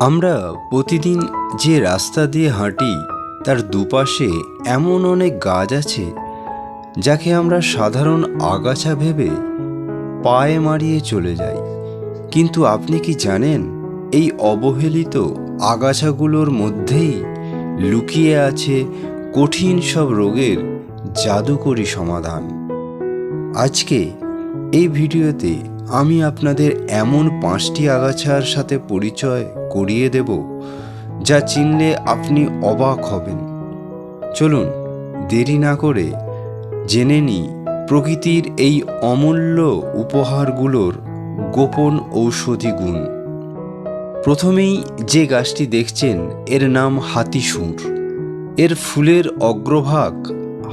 আমরা প্রতিদিন যে রাস্তা দিয়ে হাঁটি তার দুপাশে এমন অনেক গাছ আছে যাকে আমরা সাধারণ আগাছা ভেবে পায়ে মারিয়ে চলে যাই। কিন্তু আপনি কি জানেন, এই অবহেলিত আগাছাগুলোর মধ্যেই লুকিয়ে আছে কঠিন সব রোগের জাদুকরী সমাধান। আজকে এই ভিডিওতে আমি আপনাদের এমন 5টি আগাছার সাথে পরিচয় করিয়ে দেব যা চিনলে আপনি অবাক হবেন। চলুন দেরি না করে জেনে নিই প্রকৃতির এই অমূল্য উপহারগুলোর গোপন ঔষধি গুণ। প্রথমেই যে গাছটি দেখছেন এর নাম হাতি সুর। এর ফুলের অগ্রভাগ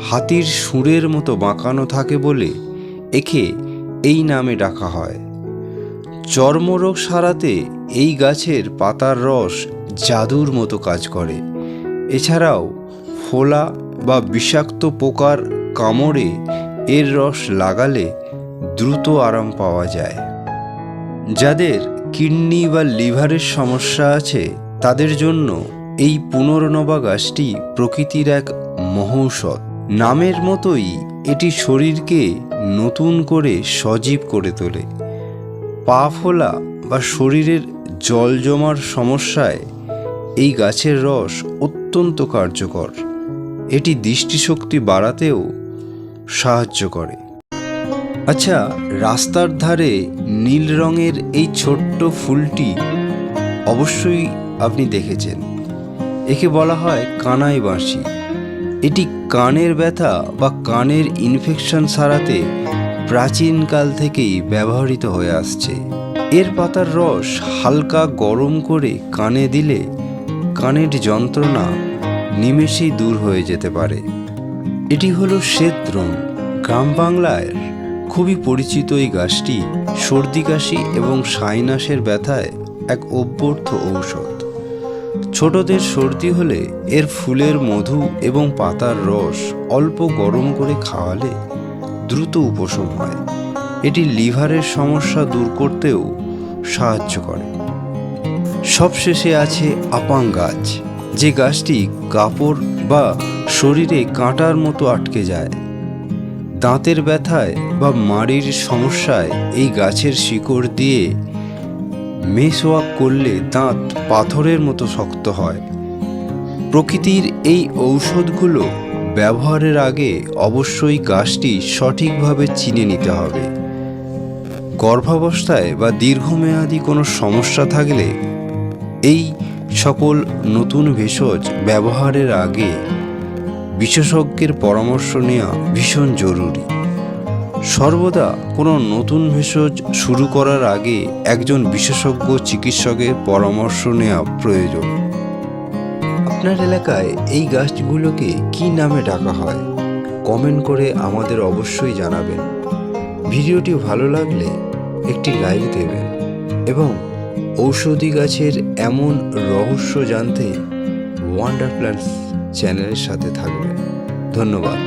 হাতির সুরের মতো বাঁকানো থাকে বলে একে এই নামে ডাকা হয়। চর্মরোগ সারাতে এই গাছের পাতার রস জাদুর মতো কাজ করে। এছাড়াও ফোলা বা বিষাক্ত পোকার কামড়ে এর রস লাগালে দ্রুত আরাম পাওয়া যায়। যাদের কিডনি বা লিভারের সমস্যা আছে তাদের জন্য এই পুনর্নবা গাছটি প্রকৃতির এক মহৌষধ। নামের মতোই এটি শরীরকে নতুন করে সজীব করে তোলে। পা ফোলা বা শরীরের জল জমার সমস্যায় এই গাছের রস অত্যন্ত কার্যকর। এটি দৃষ্টিশক্তি বাড়াতেও সাহায্য করে। আচ্ছা, রাস্তার ধারে নীল রঙের এই ছোট্ট ফুলটি অবশ্যই আপনি দেখেছেন। একে বলা হয় কানাই বাঁশি। এটি কানের ব্যথা বা কানের ইনফেকশন সারাতে প্রাচীনকাল থেকেই ব্যবহৃত হয়ে আসছে। এর পাতার রস হালকা গরম করে কানে দিলে কানের যন্ত্রণা নিমেষেই দূর হয়ে যেতে পারে। এটি হলো সেদ্রন। গ্রাম বাংলায় খুবই পরিচিত এই গাছটি সর্দি কাশি এবং সাইনাসের ব্যথায় এক অভ্যর্থ ঔষধ। ছোটদের সর্দি হলে এর ফুলের মধু এবং পাতার রস অল্প গরম করে খাওয়ালে দ্রুত উপশম হয়। এটি লিভারের সমস্যা দূর করতেও সাহায্য করে। সবশেষে আছে আপাং গাছ, যে গাছটি কাপড় বা শরীরে কাঁটার মতো আটকে যায়। দাঁতের ব্যথায় বা মাড়ির সমস্যায় এই গাছের শিকড় দিয়ে মেসওয়াক করলে দাঁত পাথরের মতো শক্ত হয়। প্রকৃতির এই ঔষধগুলো ব্যবহারের আগে অবশ্যই গাছটি সঠিকভাবে চিনে নিতে হবে। গর্ভাবস্থায় বা দীর্ঘমেয়াদী কোনো সমস্যা থাকলে এই সকল নতুন ভেষজ ব্যবহারের আগে বিশেষজ্ঞের পরামর্শ নেওয়া ভীষণ জরুরি। সর্বদা কোনো নতুন ভেষজ শুরু করার আগে একজন বিশেষজ্ঞ চিকিৎসকের পরামর্শ নেওয়া প্রয়োজন। আপনার এলাকায় এই গাছগুলোকে কী নামে ডাকা হয় কমেন্ট করে আমাদের অবশ্যই জানাবেন। ভিডিওটি ভালো লাগলে একটি লাইক দেবেন এবং ঔষধি গাছের এমন রহস্য জানতে ওয়ান্ডার প্ল্যান্টস চ্যানেলের সাথে থাকবেন। ধন্যবাদ।